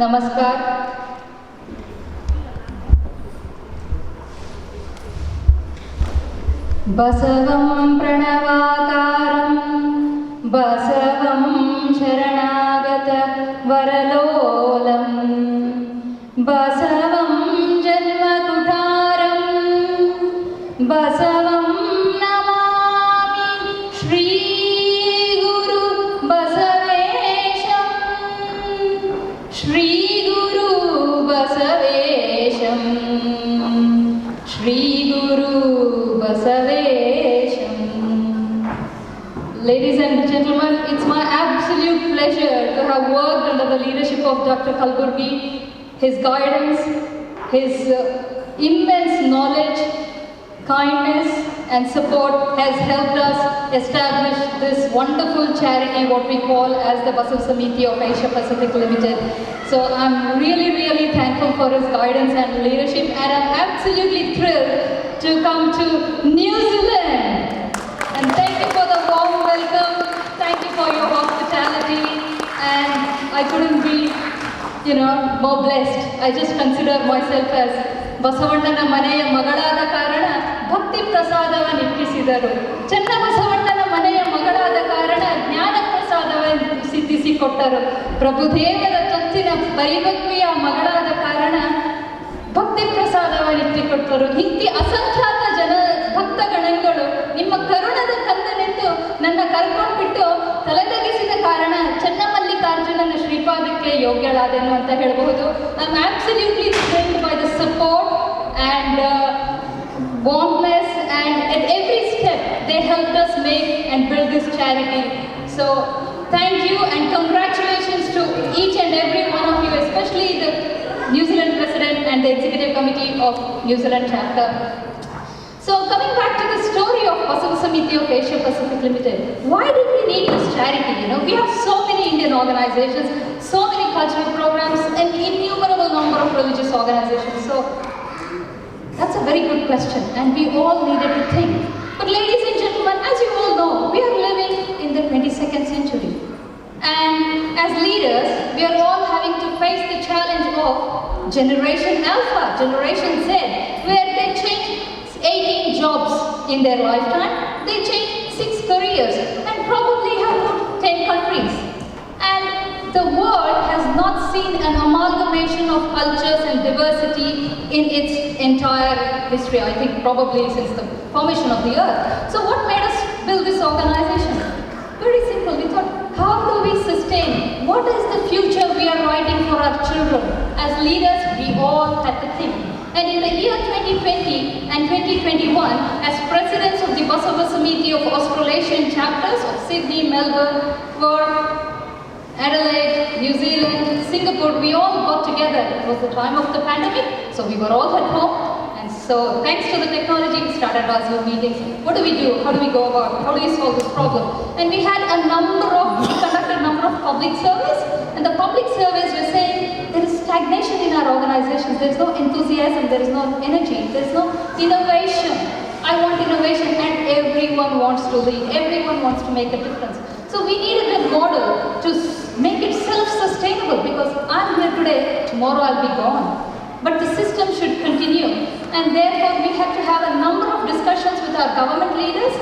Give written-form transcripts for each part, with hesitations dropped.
Namaskar. Basavam pranavakaram Basavam sharanagata varalolam Basavam janmakutaram Basavam namami Shri Guru Basavesham Shri Guru Basavesham Shri Guru Basavesham. Ladies and gentlemen, it's my absolute pleasure to have worked under the leadership of Dr. Kalburgi. His guidance, his immense knowledge, kindness and support has helped us establish this wonderful charity, what we call as the Basav Samiti of Asia Pacific Limited. So I'm really thankful for his guidance and leadership, and I'm absolutely thrilled to come to New Zealand. And thank you for the warm welcome, thank you for your hospitality, and I couldn't be, more blessed. I just consider myself as ಬಸವಣ್ಣನ ಮನೆಯ ಮಗಳಾದ ಕಾರಣ ಭಕ್ತಿ ಪ್ರಸಾದವನ್ನು ಇಟ್ಟಿಸಿದರು. ಚೆನ್ನ ಬಸವಣ್ಣನ ಮನೆಯ ಮಗಳಾದ ಕಾರಣ ಜ್ಞಾನ ಪ್ರಸಾದವನ್ನು ಸಿದ್ಧಿಸಿಕೊಟ್ಟರು. ಪ್ರಭುದೇವರ ತೊತ್ತಿನ ಪರಿಭಕ್ತಿಯ ಮಗಳಾದ ಕಾರಣ ಭಕ್ತಿ ಪ್ರಸಾದವನ್ನು ಇಟ್ಟಿಕೊಟ್ಟರು. ಹಿಂದಿ ಅಸಂಖ್ಯಾತ ಭಕ್ತಗಣಗಳು ನಿಮ್ಮ ಕರುಣದ ಕಂದನೆಂದು ನನ್ನ ಕರ್ಕೊಂಡ್ಬಿಟ್ಟು ತಲೆದಗಿಸಿದ ಕಾರಣ ಚೆನ್ನಮಲ್ಲಿಕಾರ್ಜುನನ ಶ್ರೀಪಾದಕ್ಕೆ ಯೋಗ್ಯಳಾದೆನು ಅಂತ ಹೇಳಬಹುದು. I am absolutely thrilled by the support and warmness, and at every step they helped us make and build this charity. So thank you and congratulations to each and every one of you, especially the New Zealand President and the Executive Committee of New Zealand Chapter. So coming back to the story of Basav Samiti of Asia Pacific Limited, why did we need this charity? We have so many Indian organizations, so many cultural programs, an innumerable number of religious organizations. So that's a very good question, and we all needed to think. But ladies and gentlemen, as you all know, we are living in the 22nd century. And as leaders, we are all having to face the challenge of Generation Alpha, Generation Z, where they change 18 jobs in their lifetime, they change 6 careers, and probably have moved 10 countries. And the world has not seen an amalgamation of cultures and diversity in its entire history, I think probably since the formation of the earth. So what made us build this organization? Very simple. We thought, how do we sustain? What is the future we are writing for our children? As leaders, we all had to think. And in the year 2020 and 2021, as presidents of the Basava Samiti of Australasian chapters of Sydney, Melbourne, Perth, Adelaide, New Zealand, Singapore, we all got together. It was the time of the pandemic, so we were all at home. And so thanks to the technology, we started our Zoom meetings. What do we do? How do we go about? How do we solve this problem? And we conducted a number of public surveys, and the public surveys were saying there is stagnation in our organizations. There is no enthusiasm, there is no energy, there is no innovation. I want innovation, and everyone wants to lead. Everyone wants to make a difference. So we needed a model to make it self-sustainable, because I'm here today, tomorrow I'll be gone. But the system should continue, and therefore we had to have a number of discussions with our government leaders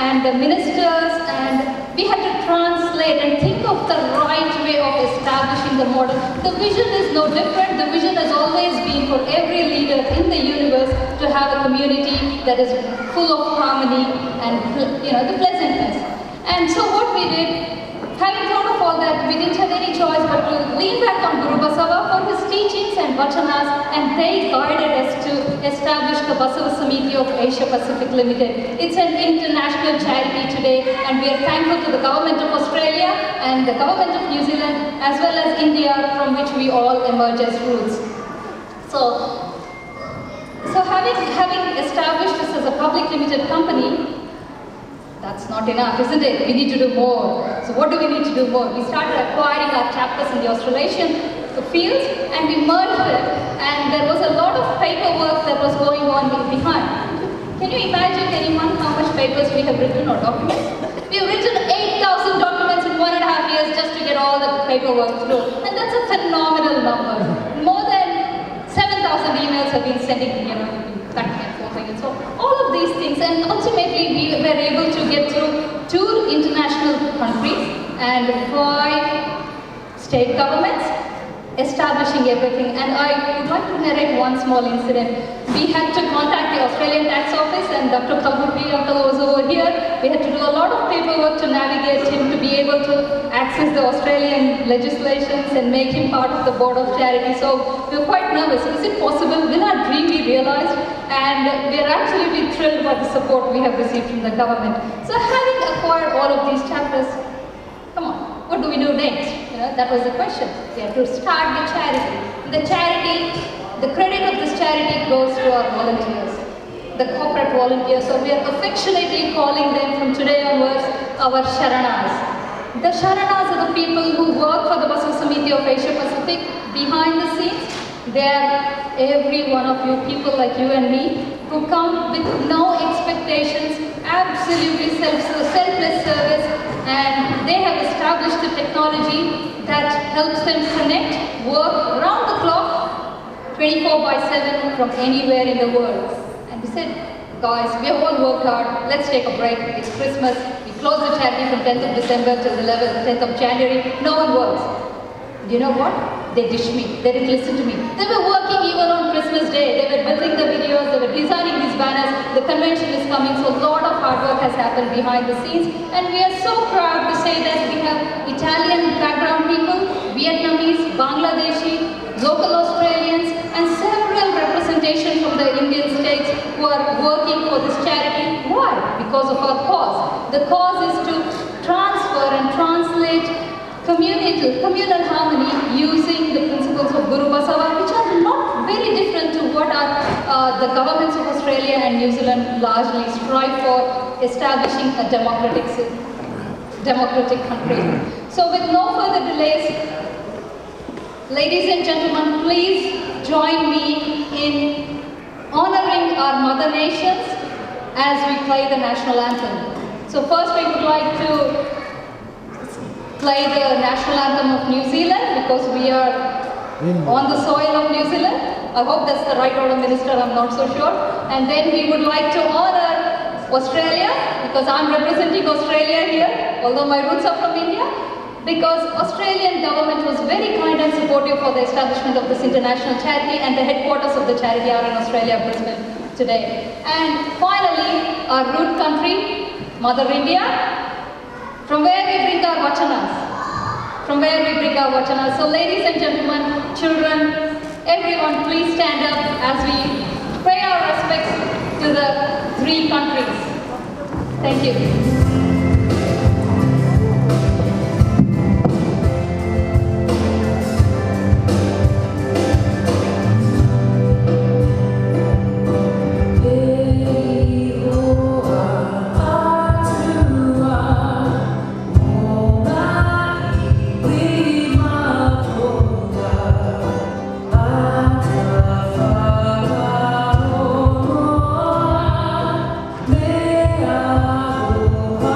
and the ministers, and we had to translate and think of the right way of establishing the model. The vision is no different. The vision has always been for every leader in the universe to have a community that is full of harmony and the pleasantness. And so what we did, having thought of all that, we didn't have any choice but to lean back on Guru Basava for his teachings and vachanas, and they guided us to establish the Basava Samiti of Asia Pacific Limited. It's an international charity today, and we are thankful to the government of Australia and the government of New Zealand, as well as India, from which we all emerge as roots. So having established this as a public limited company, that's not enough, isn't it? We need to do more. So what do we need to do more? We started acquiring our chapters in the Australasian fields, and we merged it, and there was a lot of paperwork that was going on behind. Can you imagine, anyone, how much papers we have written or documents? We have written 8,000 documents in 1.5 years just to get all the paperwork through, and that's a phenomenal number. emails have been sending, back and forth again. So all of these things, and ultimately we were able to get through 2 international countries and 5 state governments, establishing everything. And I would like to narrate one small incident. We had to contact the Australian Tax Office, and Dr. Kalburgi uncle was over here. We had to do a lot of paperwork to navigate him to be able to access the Australian legislations and make him part of the board of charity. So we were quite nervous. Is it possible? Will our dream be realized? And we are absolutely thrilled about the support we have received from the government. So having acquired all of these chapters, come on, what do we do next? That was the question. We have to start the charity. The charity, the credit of this charity goes to our volunteers, the corporate volunteers. So we are affectionately calling them from today onwards our Sharanas. The Sharanas are the people who work for the Basu Samiti of Asia Pacific behind the scenes. They are every one of you, people like you and me, who come with no expectations, absolutely selfless service, and they have established a technology that helps them connect, work round the clock, 24/7 from anywhere in the world. And we said, guys, we have all worked hard, let's take a break, it's Christmas, we close the charity from 10th of December till 10th of January, no one works. Do you know what? They dished me, they didn't listen to me. They were working even on Christmas Day, they were building the videos, they were designing these banners, the convention is coming, so a lot of hard work has happened behind the scenes. And we are so proud to say that we have Italian background people, Vietnamese, Bangladeshi, local Australians, and several representations from the Indian states who are working for this charity. Why? Because of our cause. The cause is to transfer and translate communal harmony using the principles of Guru Basava, which are not very different to what the governments of Australia and New Zealand largely strive for, establishing a democratic country. So with no further delays, ladies and gentlemen, please join me in honoring our mother nations as we play the national anthem. So first we would like to play the national anthem of New Zealand because we are on the soil of New Zealand. I hope that's the right order, Minister, I'm not so sure. And then we would like to honor Australia because I'm representing Australia here, although my roots are from India, because Australian government was very kind and supportive for the establishment of this international charity, and the headquarters of the charity are in Australia, Brisbane today. And finally, our root country, Mother India, from where we bring our vachanas. So ladies and gentlemen, children, everyone please stand up as we pay our respects to the 3 countries. Thank you. Oh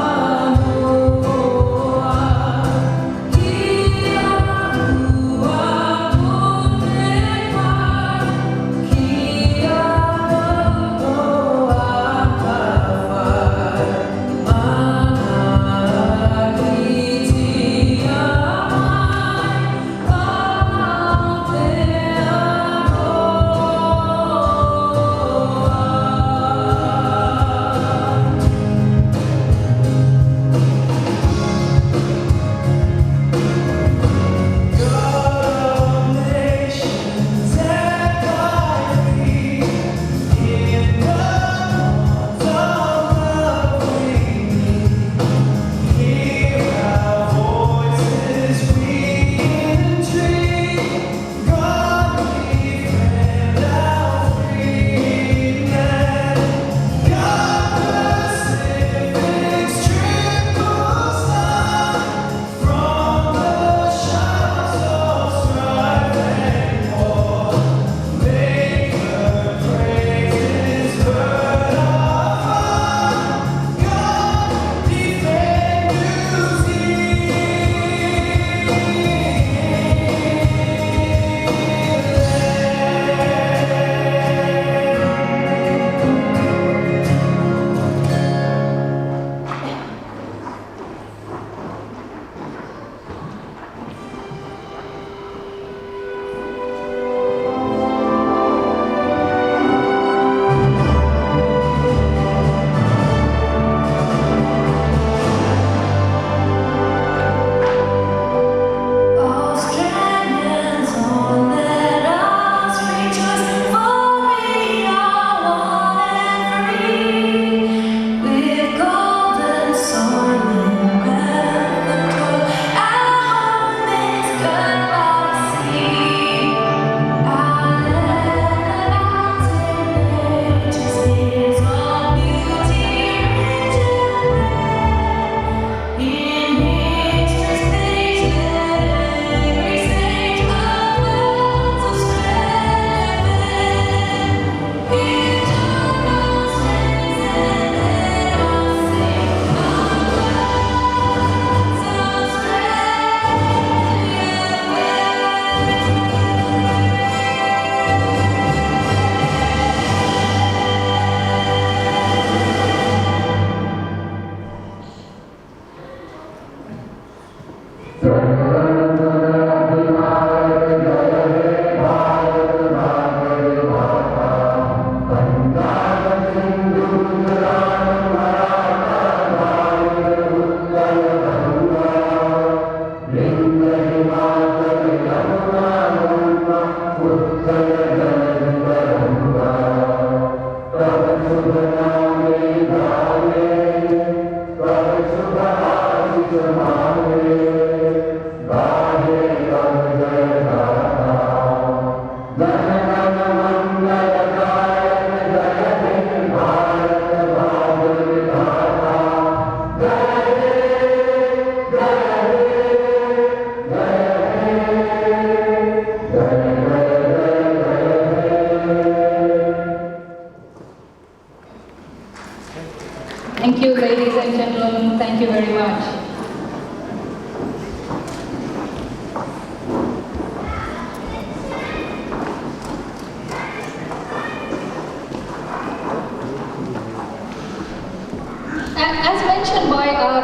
Thank you, ladies and gentlemen. Thank you very much.